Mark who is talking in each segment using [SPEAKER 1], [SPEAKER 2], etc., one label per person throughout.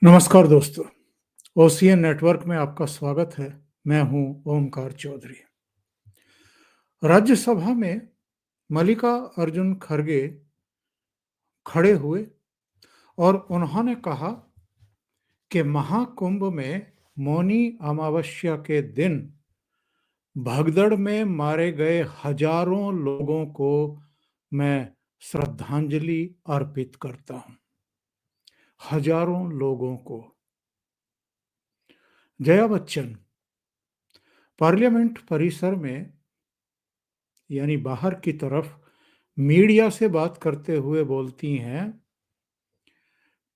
[SPEAKER 1] नमस्कार दोस्तों, OCN network में आपका स्वागत है। मैं हूं ओमकार चौधरी। राज्यसभा में मल्लिका अर्जुन खड़गे खड़े हुए और उन्होंने कहा कि महाकुंभ में मौनी अमावस्या के दिन भगदड़ में मारे गए हजारों लोगों को मैं श्रद्धांजलि अर्पित करता हूं। हजारों लोगों को। जया बच्चन पार्लियामेंट परिसर में यानी बाहर की तरफ मीडिया से बात करते हुए बोलती हैं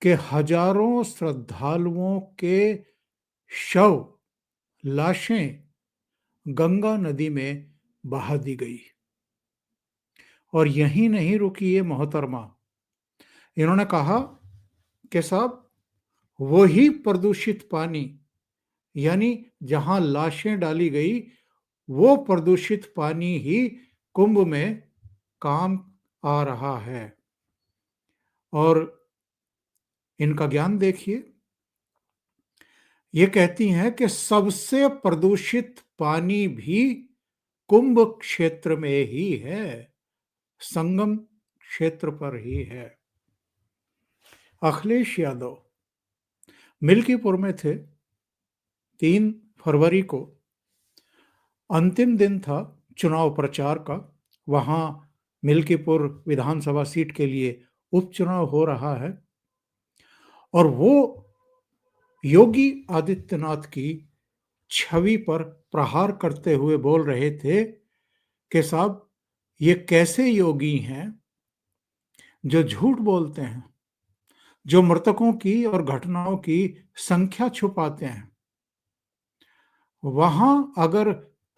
[SPEAKER 1] कि हजारों श्रद्धालुओं के शव, लाशें गंगा नदी में बहा दी गई। और यहीं नहीं रुकी ये मोहतरमा, इन्होंने कहा कि साहब वही प्रदूषित पानी यानी जहां लाशें डाली गई वो प्रदूषित पानी ही कुंभ में काम आ रहा है। और इनका ज्ञान देखिए, ये कहती हैं कि सबसे प्रदूषित पानी भी कुंभ क्षेत्र में ही है, संगम क्षेत्र पर ही है। अखिलेश यादव मिल्कीपुर में थे। 3 फरवरी को अंतिम दिन था चुनाव प्रचार का। वहां मिल्कीपुर विधानसभा सीट के लिए उपचुनाव हो रहा है और वो योगी आदित्यनाथ की छवि पर प्रहार करते हुए बोल रहे थे कि साहब ये कैसे योगी हैं जो झूठ बोलते हैं, जो मृतकों की और घटनाओं की संख्या छुपाते हैं। वहां अगर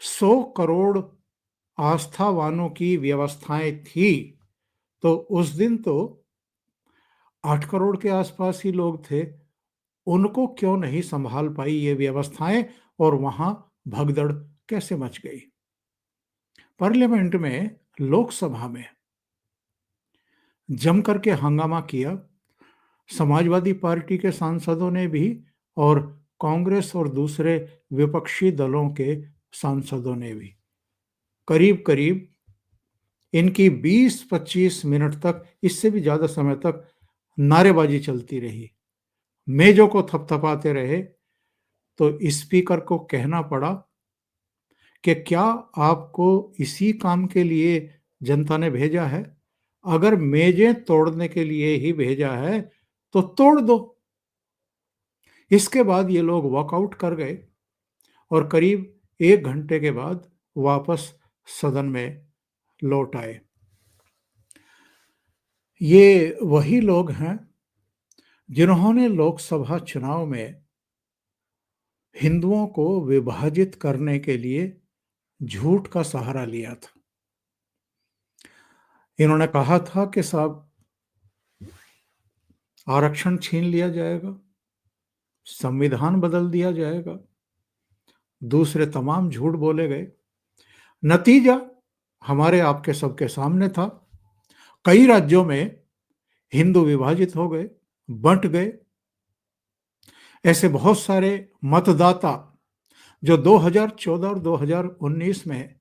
[SPEAKER 1] 100 करोड़ आस्थावानों की व्यवस्थाएं थी तो उस दिन तो 8 करोड़ के आसपास ही लोग थे। उनको क्यों नहीं संभाल पाई ये व्यवस्थाएं और वहां भगदड़ कैसे मच गई। पार्लियामेंट में, लोकसभा में जम करके हंगामा किया। समाजवादी पार्टी के सांसदों ने भी और कांग्रेस और दूसरे विपक्षी दलों के सांसदों ने भी करीब करीब इनकी 20-25 मिनट तक, इससे भी ज्यादा समय तक नारेबाजी चलती रही, मेजों को थपथपाते रहे। तो स्पीकर को कहना पड़ा कि क्या आपको इसी काम के लिए जनता ने भेजा है? अगर मेजें तोड़ने के लिए ही भेजा है तो तोड़ दो। इसके बाद ये लोग वॉकआउट कर गए और करीब 1 घंटे के बाद वापस सदन में लौट आए। ये वही लोग हैं जिन्होंने लोकसभा चुनाव में हिंदुओं को विभाजित करने के लिए झूठ का सहारा लिया था। इन्होंने कहा था कि साहब आरक्षण छीन लिया जाएगा, संविधान बदल दिया जाएगा, दूसरे तमाम झूठ बोले गए। नतीजा हमारे आपके सबके सामने था। कई राज्यों में हिंदू विभाजित हो गए, बंट गए। ऐसे बहुत सारे मतदाता जो 2014 और 2019 में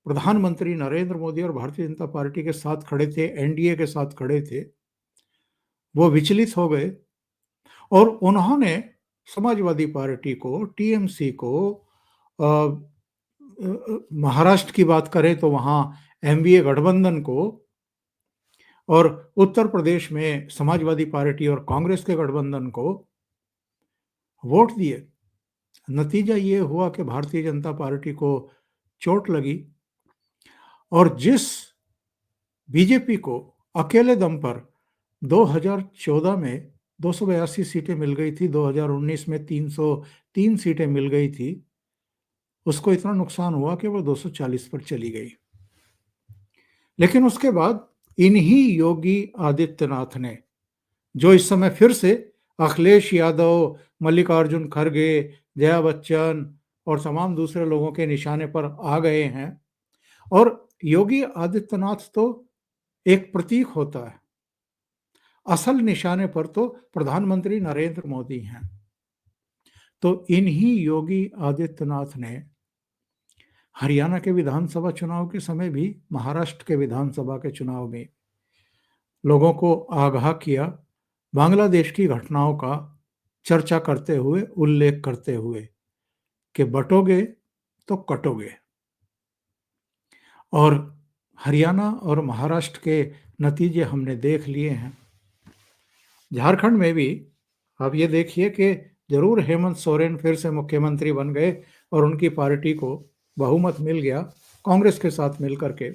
[SPEAKER 1] प्रधानमंत्री नरेंद्र मोदी और भारतीय जनता पार्टी के साथ खड़े थे, एनडीए के साथ खड़े थे, वो विचलित हो गए और उन्होंने समाजवादी पार्टी को, टीएमसी को, महाराष्ट्र की बात करें तो वहां एमवीए गठबंधन को, और उत्तर प्रदेश में समाजवादी पार्टी और कांग्रेस के गठबंधन को वोट दिए। नतीजा ये हुआ कि भारतीय जनता पार्टी को चोट लगी और जिस बीजेपी को अकेले दम पर 2014 में 282 सीटें मिल गई थी, 2019 में 303 सीटें मिल गई थी, उसको इतना नुकसान हुआ कि वो 240 पर चली गई। लेकिन उसके बाद इन्हीं योगी आदित्यनाथ ने, जो इस समय फिर से अखिलेश यादव, मल्लिकार्जुन खड़गे, जया बच्चन और तमाम दूसरे लोगों के निशाने पर आ गए हैं। और योगी आदित्यनाथ तो एक प्रतीक होता है। असल निशाने पर तो प्रधानमंत्री नरेंद्र मोदी हैं। तो इन्हीं योगी आदित्यनाथ ने हरियाणा के विधानसभा चुनाव के समय भी महाराष्ट्र के विधानसभा के चुनाव में लोगों को आगाह किया, बांग्लादेश की घटनाओं का चर्चा करते हुए, उल्लेख करते हुए कि बटोगे तो कटोगे। और हरियाणा और महाराष्ट्र के नतीजे हमने देख लिए हैं। झारखंड में भी आप ये देखिए कि जरूर हेमंत सोरेन फिर से मुख्यमंत्री बन गए और उनकी पार्टी को बहुमत मिल गया कांग्रेस के साथ मिलकर के,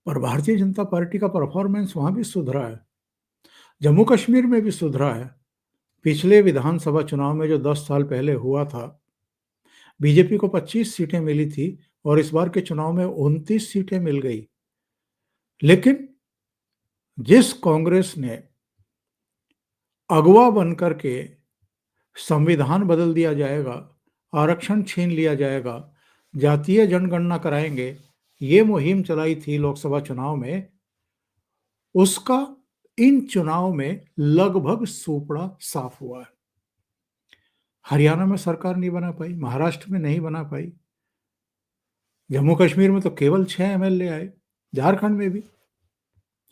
[SPEAKER 1] पर भारतीय जनता पार्टी का परफॉर्मेंस वहां भी सुधरा है, जम्मू कश्मीर में भी सुधरा है। पिछले विधानसभा चुनाव में जो 10 साल पहले हुआ था, बीजेपी को 25 सीटें मिली थी और इस बार के चुनाव में 29 सीटें मिल गई। लेकिन जिस कांग्रेस ने अगवा बनकर के संविधान बदल दिया जाएगा, आरक्षण छीन लिया जाएगा, जातीय जनगणना कराएंगे, ये मुहिम चलाई थी लोकसभा चुनाव में, उसका इन चुनाव में लगभग सूपड़ा साफ हुआ है। हरियाणा में सरकार नहीं बना पाई, महाराष्ट्र में नहीं बना पाई, जम्मू कश्मीर में तो केवल 6 एमएलए आए, झारखंड में भी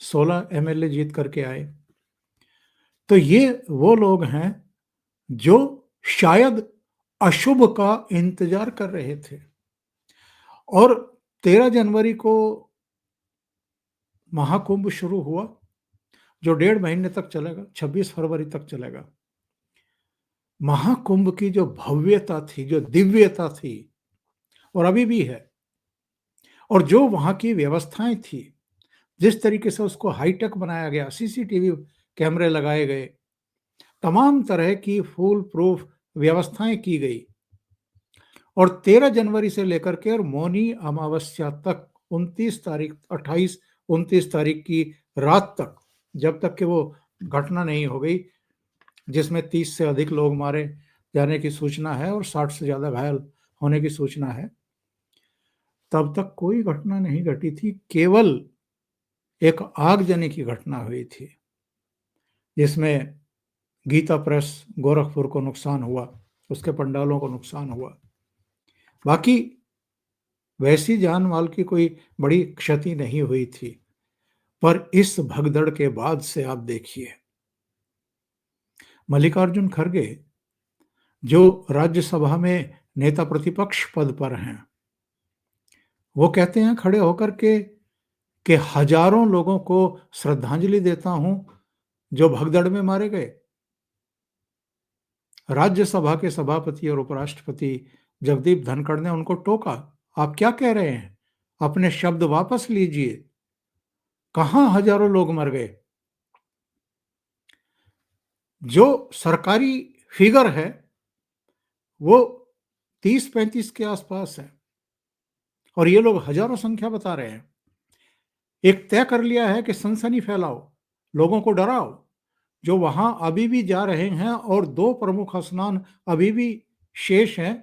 [SPEAKER 1] 16 एमएलए जीत करके आए। तो ये वो लोग हैं जो शायद अशुभ का इंतजार कर रहे थे। और 13 जनवरी को महाकुंभ शुरू हुआ, जो 1.5 महीने तक चलेगा, 26 फरवरी तक चलेगा। महाकुंभ की जो भव्यता थी, जो दिव्यता थी, और अभी भी है, और जो वहां की व्यवस्थाएं थी, जिस तरीके से उसको हाईटेक बनाया गया, सीसीटीवी कैमरे लगाए गए, तमाम तरह की फूल प्रूफ व्यवस्थाएं की गई, और 13 जनवरी से लेकर के और मौनी अमावस्या तक 29 तारीख 28 29 तारीख की रात तक, जब तक कि वो घटना नहीं हो गई जिसमें 30 से अधिक लोग मारे जाने की सूचना है और 60 से ज्यादा घायल होने की सूचना है, तब तक कोई घटना नहीं घटी थी। केवल एक आगजनी की घटना हुई थी जिसमें गीता प्रेस गोरखपुर को नुकसान हुआ, उसके पंडालों को नुकसान हुआ। बाकी वैसी जान माल की कोई बड़ी क्षति नहीं हुई थी। पर इस भगदड़ के बाद से आप देखिए, मल्लिकार्जुन खड़गे जो राज्यसभा में नेता प्रतिपक्ष पद पर हैं, वो कहते हैं खड़े होकर के कि हजारों लोगों को श्रद्धांजलि देता हूं जो भगदड़ में मारे गए। राज्यसभा के सभापति और उपराष्ट्रपति जगदीप धनखड़ ने उनको टोका, आप क्या कह रहे हैं, अपने शब्द वापस लीजिए, कहां हजारों लोग मर गए। जो सरकारी फिगर है वो 30-35 के आसपास है और ये लोग हजारों संख्या बता रहे हैं। एक तय कर लिया है कि सनसनी फैलाओ, लोगों को डराओ, जो वहां अभी भी जा रहे हैं, और 2 प्रमुख स्नान अभी भी शेष हैं,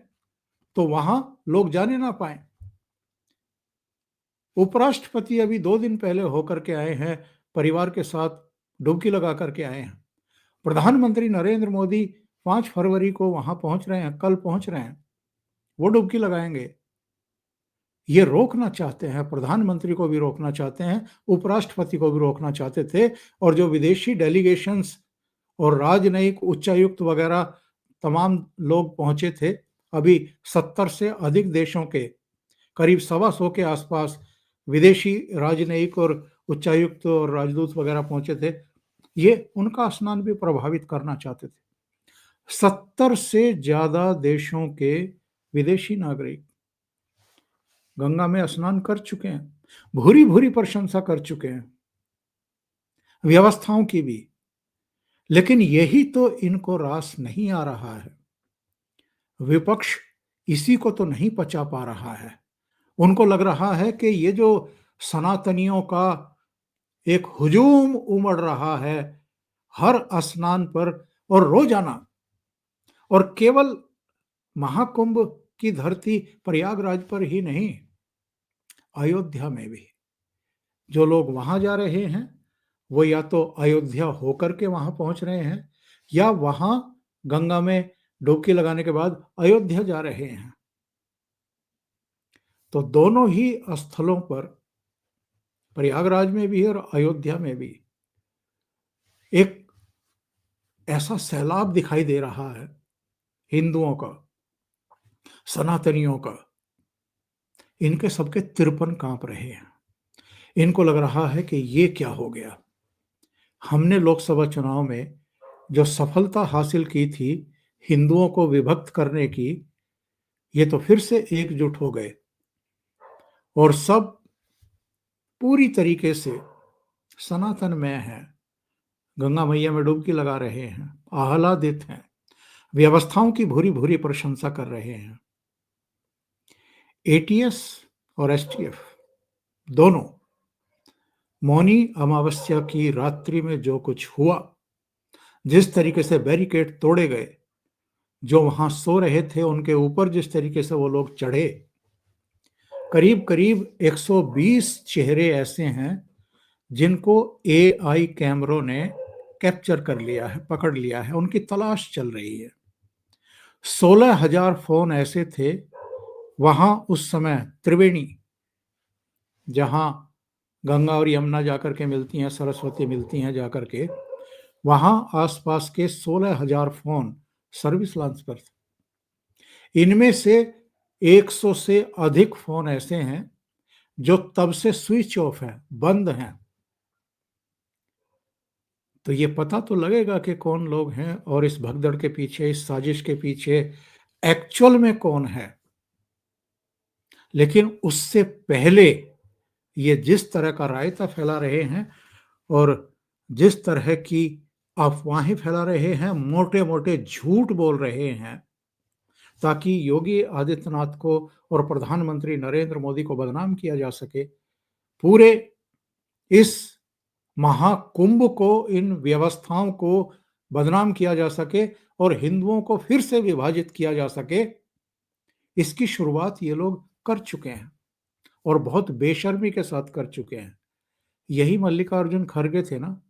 [SPEAKER 1] तो वहां लोग जाने ना पाए। उपराष्ट्रपति अभी 2 दिन पहले होकर के आए हैं, परिवार के साथ डुबकी लगा करके आए हैं। प्रधानमंत्री नरेंद्र मोदी 5 फरवरी को वहां पहुंच रहे हैं, कल पहुंच रहे हैं, वो डुबकी लगाएंगे। ये रोकना चाहते हैं, प्रधानमंत्री को भी रोकना चाहते हैं, उपराष्ट्रपति को भी रोकना चाहते थे, और जो विदेशी डेलीगेशंस और राजनयिक उच्चायुक्त वगैरह तमाम लोग पहुंचे थे, अभी 70 से अधिक देशों के करीब 125 के आसपास विदेशी राजनयिक और उच्चायुक्त और राजदूत वगैरह पहुंचे थे, ये उनका स्नान भी प्रभावित करना चाहते थे। 70 से ज्यादा देशों के विदेशी नागरिक गंगा में स्नान कर चुके हैं, भूरी भूरी प्रशंसा कर चुके हैं व्यवस्थाओं की भी। लेकिन यही तो इनको रास नहीं आ रहा है, विपक्ष इसी को तो नहीं पचा पा रहा है। उनको लग रहा है कि ये जो सनातनियों का एक हुजूम उमड़ रहा है हर स्नान पर और रोजाना, और केवल महाकुंभ की धरती प्रयागराज पर ही नहीं, अयोध्या में भी जो लोग वहां जा रहे हैं वो या तो अयोध्या होकर के वहां पहुंच रहे हैं या वहां गंगा में डुबकी लगाने के बाद अयोध्या जा रहे हैं। तो दोनों ही स्थलों पर, प्रयागराज में भी और अयोध्या में भी, एक ऐसा सैलाब दिखाई दे रहा है हिंदुओं का, सनातनियों का। इनके सबके तिरपन कांप रहे हैं। इनको लग रहा है कि ये क्या हो गया। हमने लोकसभा चुनाव में जो सफलता हासिल की थी हिंदुओं को विभक्त करने की, ये तो फिर से एकजुट हो गए और सब पूरी तरीके से सनातन में हैं, गंगा मैया में डुबकी लगा रहे हैं, आह्लादित हैं, व्यवस्थाओं की भूरी भूरी प्रशंसा कर रहे हैं। एटीएस और एसटीएफ दोनों मौनी अमावस्या की रात्रि में जो कुछ हुआ, जिस तरीके से बैरिकेड तोड़े गए, जो वहां सो रहे थे उनके ऊपर जिस तरीके से वो लोग चढ़े, करीब करीब 120 चेहरे ऐसे हैं जिनको एआई कैमरों ने कैप्चर कर लिया है, पकड़ लिया है, उनकी तलाश चल रही है। 16,000 फोन ऐसे थे वहां उस समय त्रिवेणी, जहां गंगा और यमुना जाकर के मिलती हैं, सरस्वती मिलती हैं जाकर के, वहां आसपास के 16,000 फोन सर्विस लॉन्च पर थे। इनमें से 100 से अधिक फोन ऐसे हैं जो तब से स्विच ऑफ हैं, बंद हैं। तो ये पता तो लगेगा कि कौन लोग हैं और इस भगदड़ के पीछे, इस साजिश के पीछे एक्चुअल में कौन है। लेकिन उससे पहले ये जिस तरह का रायता फैला रहे हैं और जिस तरह की अफवाहें फैला रहे हैं, मोटे मोटे झूठ बोल रहे हैं ताकि योगी आदित्यनाथ को और प्रधानमंत्री नरेंद्र मोदी को बदनाम किया जा सके, पूरे इस महाकुंभ को, इन व्यवस्थाओं को बदनाम किया जा सके और हिंदुओं को फिर से विभाजित किया जा सके, इसकी शुरुआत ये लोग कर चुके हैं और बहुत बेशर्मी के साथ कर चुके हैं। यही मल्लिकार्जुन खड़गे थे ना,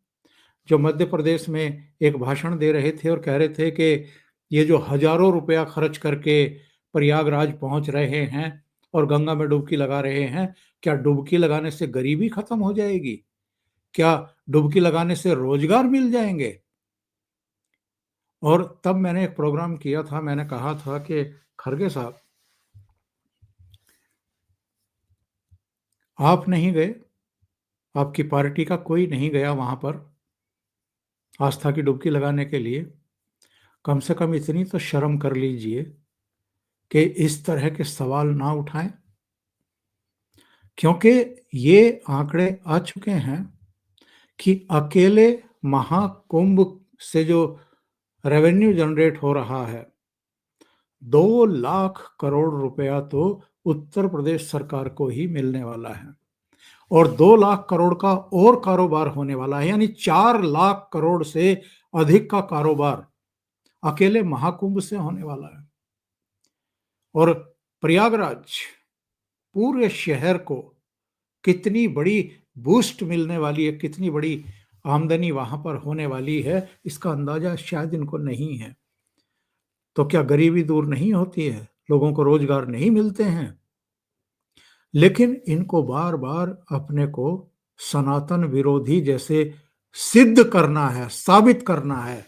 [SPEAKER 1] जो मध्य प्रदेश में एक भाषण दे रहे थे और कह रहे थे कि ये जो हजारों रुपया खर्च करके प्रयागराज पहुंच रहे हैं और गंगा में डुबकी लगा रहे हैं, क्या डुबकी लगाने से गरीबी खत्म हो जाएगी? क्या डुबकी लगाने से रोजगार मिल जाएंगे? और तब मैंने एक प्रोग्राम किया था, मैंने कहा था कि खड़गे साहब, आप नहीं गए, आपकी पार्टी का कोई नहीं गया वहां पर आस्था की डुबकी लगाने के लिए, कम से कम इतनी तो शर्म कर लीजिए कि इस तरह के सवाल ना उठाएं। क्योंकि ये आंकड़े आ चुके हैं कि अकेले महाकुंभ से जो रेवेन्यू जनरेट हो रहा है, 2 लाख करोड़ रुपया तो उत्तर प्रदेश सरकार को ही मिलने वाला है और 2 लाख करोड़ का और कारोबार होने वाला है, यानी 4 लाख करोड़ से अधिक का कारोबार अकेले महाकुंभ से होने वाला है। और प्रयागराज पूरे शहर को कितनी बड़ी बूस्ट मिलने वाली है, कितनी बड़ी आमदनी वहां पर होने वाली है, इसका अंदाजा शायद इनको नहीं है। तो क्या गरीबी दूर नहीं होती है? लोगों को रोजगार नहीं मिलते हैं? लेकिन इनको बार बार अपने को सनातन विरोधी जैसे सिद्ध करना है, साबित करना है।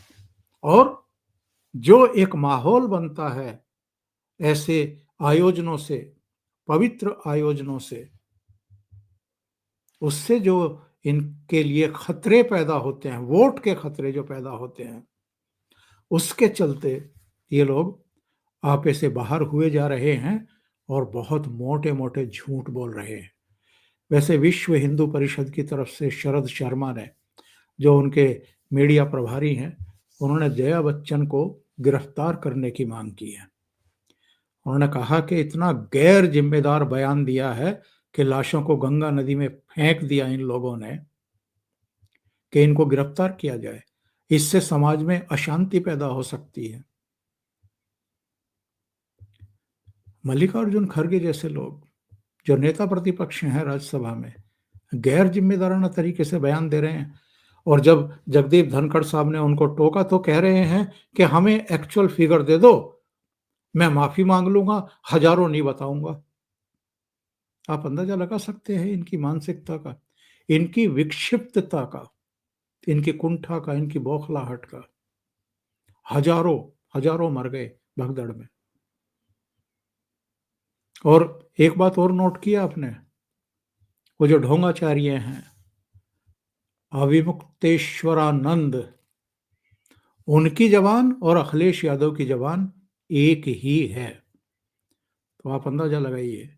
[SPEAKER 1] और जो एक माहौल बनता है ऐसे आयोजनों से, पवित्र आयोजनों से, उससे जो इनके लिए खतरे पैदा होते हैं, वोट के खतरे जो पैदा होते हैं, उसके चलते ये लोग आपे से बाहर हुए जा रहे हैं और बहुत मोटे मोटे झूठ बोल रहे हैं। वैसे विश्व हिंदू परिषद की तरफ से शरद शर्मा ने, जो उनके मीडिया प्रभारी हैं, उन्होंने जया बच्चन को गिरफ्तार करने की मांग की है। उन्होंने कहा कि इतना गैर जिम्मेदार बयान दिया है कि लाशों को गंगा नदी में फेंक दिया इन लोगों ने, कि इनको गिरफ्तार किया जाए। इससे समाज में अशांति पैदा हो सकती है। मल्लिकार्जुन खड़गे जैसे लोग जो नेता प्रतिपक्ष हैं राज्यसभा में, गैर जिम्मेदाराना तरीके से बयान दे रहे हैं। और जब जगदीप धनखड़ साहब ने उनको टोका तो कह रहे हैं कि हमें एक्चुअल फिगर दे दो, मैं माफी मांग लूंगा, हजारों नहीं बताऊंगा। आप अंदाजा लगा सकते हैं इनकी मानसिकता का, इनकी विक्षिप्तता का, इनकी कुंठा का, इनकी बौखलाहट का। हजारों हजारों मर गए भगदड़ में। और एक बात और नोट किया आपने, वो जो ढोंगाचार्य हैं, अविमुक्तेश्वरानंद, उनकी जबान और अखिलेश यादव की जबान एक ही है। तो आप अंदाजा लगाइए,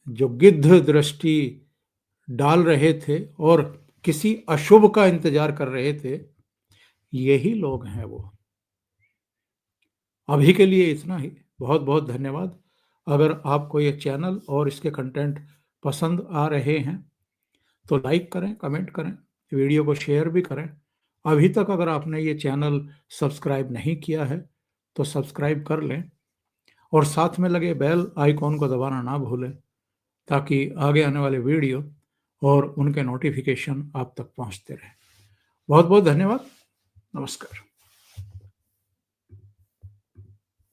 [SPEAKER 1] जो गिद्ध दृष्टि डाल रहे थे और किसी अशुभ का इंतजार कर रहे थे, यही लोग हैं वो। अभी के लिए इतना ही। बहुत बहुत धन्यवाद। अगर आपको ये चैनल और इसके कंटेंट पसंद आ रहे हैं तो लाइक करें, कमेंट करें, वीडियो को शेयर भी करें। अभी तक अगर आपने ये चैनल सब्सक्राइब नहीं किया है तो सब्सक्राइब कर लें और साथ में लगे बेल आइकॉन को दबाना ना भूलें, ताकि आगे आने वाले वीडियो और उनके नोटिफिकेशन आप तक पहुंचते रहें। बहुत बहुत धन्यवाद। नमस्कार।